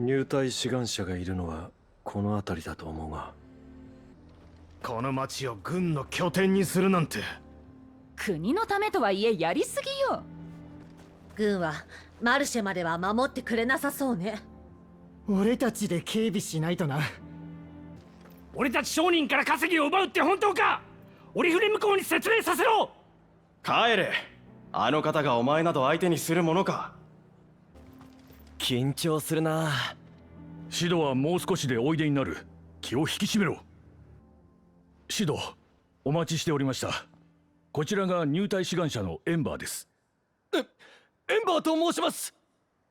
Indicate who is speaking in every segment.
Speaker 1: 入隊志願者がいるのはこの辺りだと思うが。
Speaker 2: この町を軍の拠点にするなんて。
Speaker 3: 国のためとはいえやりすぎよ。
Speaker 4: 軍はマルシェまでは守ってくれなさそうね。
Speaker 5: 俺たちで警備しないとな。
Speaker 2: 俺たち商人から稼ぎを奪うって本当か？オリフレ向こうに説明させろ。
Speaker 6: 帰れ。あの方がお前など相手にするものか。
Speaker 7: 緊張するな。
Speaker 8: シドはもう少しでおいでになる。気を引き締めろ。シド、お待ちしておりました。こちらが入隊志願者のエンバーです。
Speaker 7: エンバーと申します。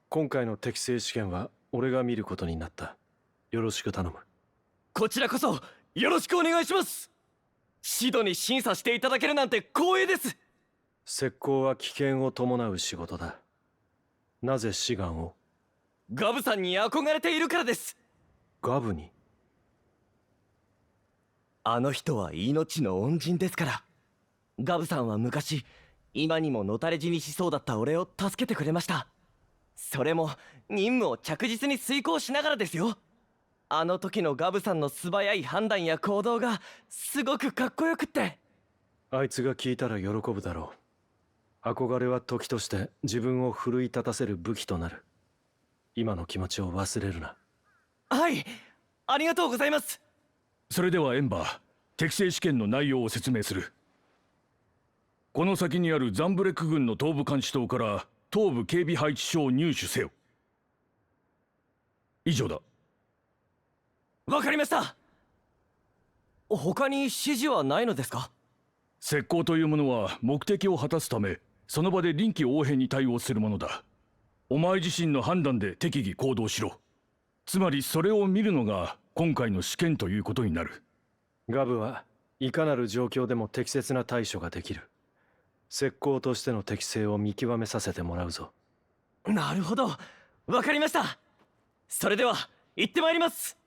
Speaker 1: 今回の適正試験は俺が見ることになった。よろしく頼む。
Speaker 7: こちらこそよろしくお願いします。シドに審査していただけるなんて光栄です。
Speaker 1: 石膏は危険を伴う仕事だ。なぜ志願を？
Speaker 7: ガブさんに憧れているからです。
Speaker 1: ガブに？
Speaker 7: あの人は命の恩人ですから。ガブさんは昔、今にものたれ死にしそうだった俺を助けてくれました。それも任務を着実に遂行しながらですよ。あの時のガブさんの素早い判断や行動がすごくかっこよくって。
Speaker 1: あいつが聞いたら喜ぶだろう。憧れは時として自分を奮い立たせる武器となる。今の気持ちを忘れるな。
Speaker 7: はい、ありがとうございます。
Speaker 8: それではエンバー、適正試験の内容を説明する。この先にあるザンブレック軍の東部監視塔から東部警備配置所を入手せよ。以上だ。
Speaker 7: わかりました。他に指示はないのですか？
Speaker 8: 石膏というものは目的を果たすため、その場で臨機応変に対応するものだ。お前自身の判断で適宜行動しろ。つまりそれを見るのが今回の試験ということになる。
Speaker 1: ガブはいかなる状況でも適切な対処ができる。石膏としての適性を見極めさせてもらうぞ。
Speaker 7: なるほど、わかりました。それでは行ってまいります。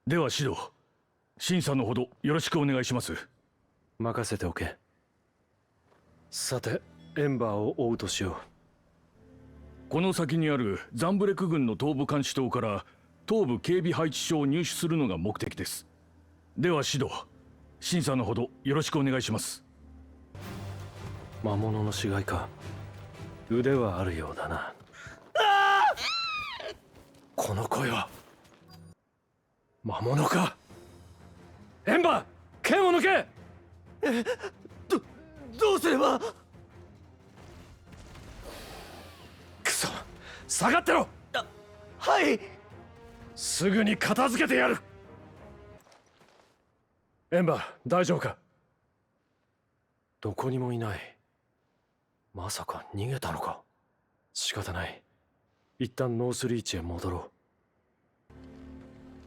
Speaker 8: ではシド、審査のほどよろしくお願いします。
Speaker 1: 任せておけ。さて、エンバーを追うとしよう。
Speaker 8: この先にあるザンブレク軍の東部監視塔から東部警備配置所を入手するのが目的です。ではシド、審査のほどよろしくお願いします。
Speaker 1: 魔物の死骸か。腕はあるようだな。この声は魔物か。エンバー、剣を抜け。
Speaker 7: どうすれば。
Speaker 1: クソ、下がってろ。
Speaker 7: はい。
Speaker 1: すぐに片付けてやる。エンバー、大丈夫か？どこにもいない。まさか逃げたのか。仕方ない。一旦ノースリーチへ戻ろう。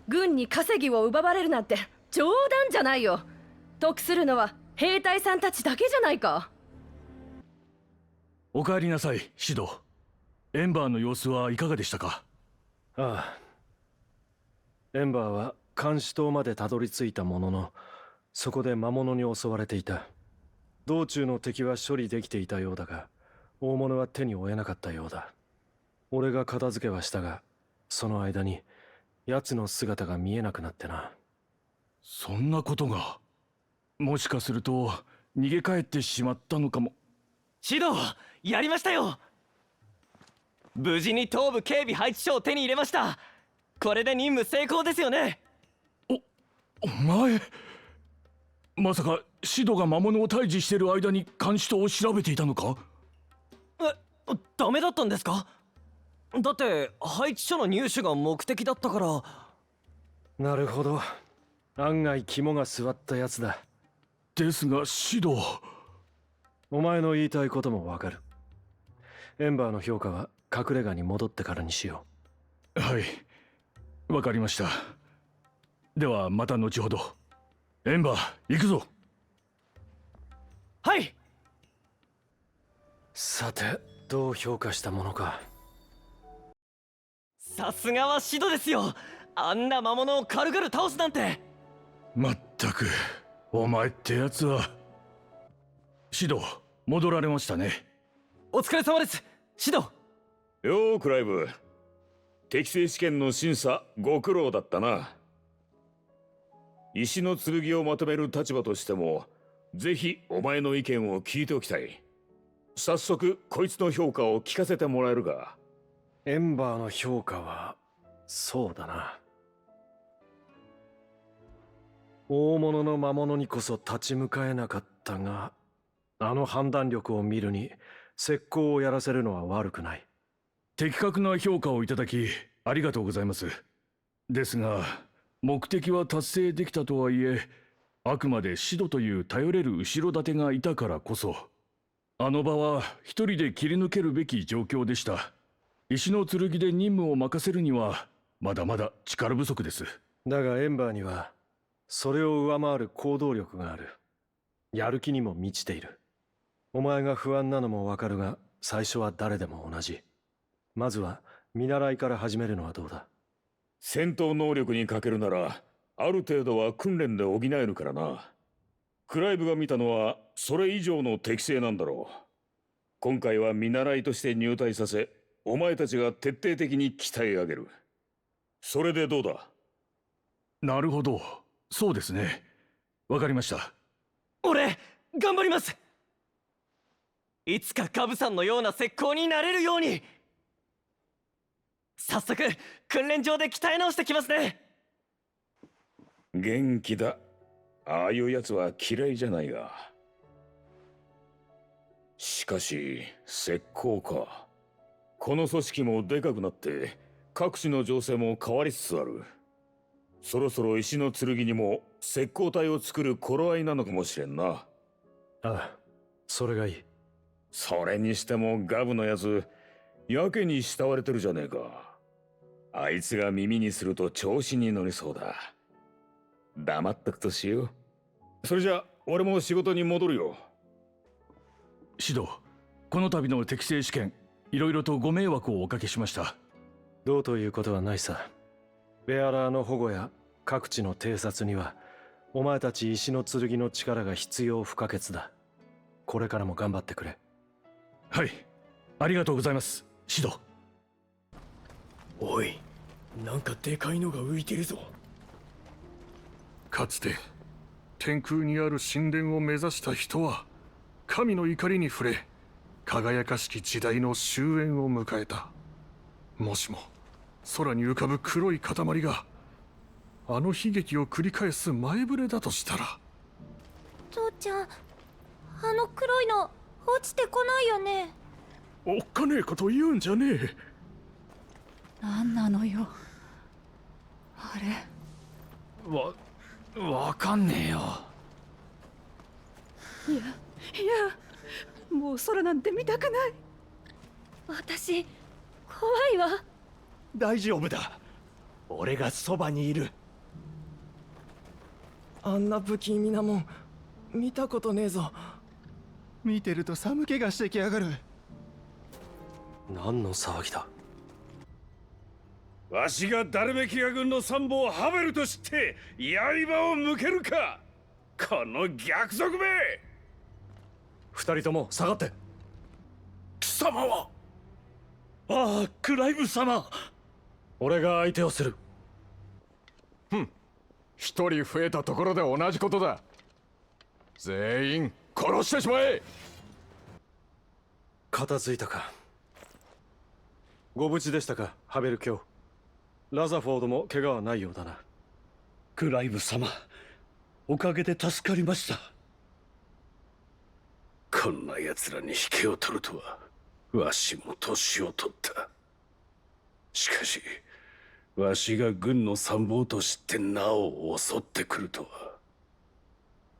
Speaker 4: 軍に稼ぎを奪われるなんて冗談じゃないよ。得するのは兵隊さんたちだけじゃないか。
Speaker 8: お帰りなさい、シド。エンバーの様子はいかがでしたか？
Speaker 1: ああ。エンバーは監視塔までたどり着いたものの、そこで魔物に襲われていた。道中の敵は処理できていたようだが、大物は手に負えなかったようだ。俺が片付けはしたが、その間に奴の姿が見えなくなってな。
Speaker 8: そんなことが。もしかすると逃げ帰ってしまったのかも。
Speaker 7: シド、やりましたよ。無事に東部警備配置所を手に入れました。これで任務成功ですよね。
Speaker 8: お前、まさかシドが魔物を退治している間に監視塔を調べていたのか？
Speaker 7: ダメだったんですか？だって配置所の入手が目的だったから。
Speaker 1: なるほど。案外肝が据わったやつだ。
Speaker 8: ですがシド、
Speaker 1: お前の言いたいこともわかる。エンバーの評価は隠れ家に戻ってからにしよ
Speaker 8: う。はい、わかりました。ではまた後ほど。エンバー、行くぞ。
Speaker 7: はい。
Speaker 1: さて、どう評価したものか。
Speaker 7: さすがはシドですよ。あんな魔物を軽々倒すなんて。
Speaker 8: まったく、お前ってやつは。シド、戻られましたね。
Speaker 7: お疲れ様です、シド。
Speaker 9: よークライブ。適正試験の審査ご苦労だったな。石の剣をまとめる立場としてもぜひお前の意見を聞いておきたい。早速こいつの評価を聞かせてもらえるか。
Speaker 1: エンバーの評価はそうだな。大物の魔物にこそ立ち向かえなかったが、あの判断力を見るに石膏をやらせるのは悪くない。
Speaker 8: 的確な評価をいただきありがとうございます。ですが目的は達成できたとはいえ、あくまでシドという頼れる後ろ盾がいたからこそ、あの場は一人で切り抜けるべき状況でした。石の剣で任務を任せるにはまだまだ力不足です。
Speaker 1: だがエンバーにはそれを上回る行動力がある。やる気にも満ちている。お前が不安なのもわかるが、最初は誰でも同じ。まずは見習いから始めるのはどうだ。
Speaker 9: 戦闘能力に欠けるならある程度は訓練で補えるからな。クライブが見たのはそれ以上の適性なんだろう。今回は見習いとして入隊させ、お前たちが徹底的に鍛え上げる。それでどうだ。
Speaker 8: なるほど、そうですね。わかりました。
Speaker 7: 俺頑張ります。いつかガブさんのような石膏になれるように。早速訓練場で鍛え直してきますね。
Speaker 9: 元気だ。ああいうやつは嫌いじゃないが。しかし石膏か。この組織もでかくなって各地の情勢も変わりつつある。そろそろ石の剣にも石膏体を作る頃合いなのかもしれんな。
Speaker 1: ああ、それがいい。
Speaker 9: それにしてもガブのやつやけに慕われてるじゃねえか。あいつが耳にすると調子に乗りそうだ。黙っとくとしよう。それじゃ俺も仕事に戻るよ。
Speaker 8: シド、この度の適正試験いろいろとご迷惑をおかけしました。
Speaker 1: どうということはないさ。ベアラーの保護や各地の偵察にはお前たち石の剣の力が必要不可欠だ。これからも頑張ってくれ。
Speaker 8: はい、ありがとうございます、シド。
Speaker 2: おい、なんかでかいのが浮いてるぞ。
Speaker 10: かつて天空にある神殿を目指した人は神の怒りに触れ、輝かしき時代の終焉を迎えた。もしも空に浮かぶ黒い塊があの悲劇を繰り返す前触れだとしたら。
Speaker 11: 父ちゃん、あの黒いの落ちてこないよね。
Speaker 10: おっかねえこと言うんじゃねえ。
Speaker 3: 何なのよあれ。
Speaker 2: わかんねえよ。
Speaker 4: いやもう空なんて見たくない。私怖いわ。
Speaker 2: 大丈夫だ、俺がそばにいる。
Speaker 6: あんな不気味なもん見たことねえぞ。
Speaker 5: 見てると寒気がしてきやがる。
Speaker 1: 何の騒ぎだ。
Speaker 9: わしがダルメキア軍の参謀ハベルと知って刃を向けるか、この逆賊め。
Speaker 1: 二人とも下がって。
Speaker 2: 貴様は。ああ、クライブ様。
Speaker 1: 俺が相手をする。
Speaker 10: 一人増えたところで同じことだ。全員殺してしまえ。
Speaker 1: 片付いたか。ご無事でしたか、ハベル卿。ラザフォードも怪我はないようだな。
Speaker 2: クライブ様、おかげで助かりました。こんな奴らに引けを取るとは、わしも年を取った。しかしわしが軍の参謀と知ってなお襲ってくるとは。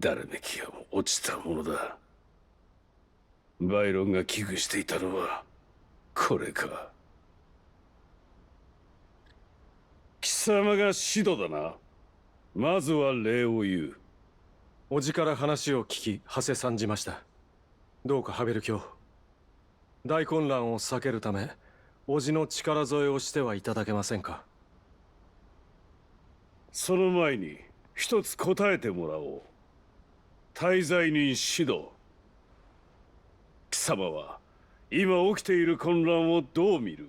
Speaker 2: ダルメキアも落ちたものだ。バイロンが危惧していたのはこれか。貴様がシドだな。まずは礼を言う。
Speaker 1: 叔父から話を聞き、馳せ参じました。どうかハベル卿、大混乱を避けるため叔父の力添えをしてはいただけませんか。
Speaker 9: その前に一つ答えてもらおう。滞在人シド、貴様は今起きている混乱をどう見る？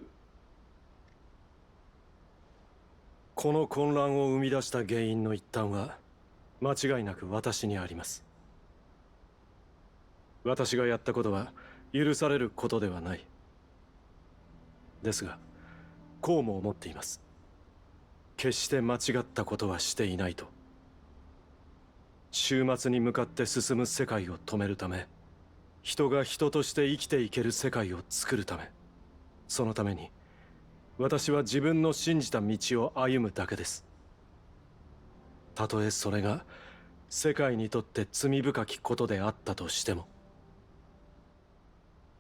Speaker 1: この混乱を生み出した原因の一端は間違いなく私にあります。私がやったことは許されることではない。ですがこうも思っています。決して間違ったことはしていないと。終末に向かって進む世界を止めるため、人が人として生きていける世界を作るため、そのために私は自分の信じた道を歩むだけです。たとえそれが世界にとって罪深きことであったとしても。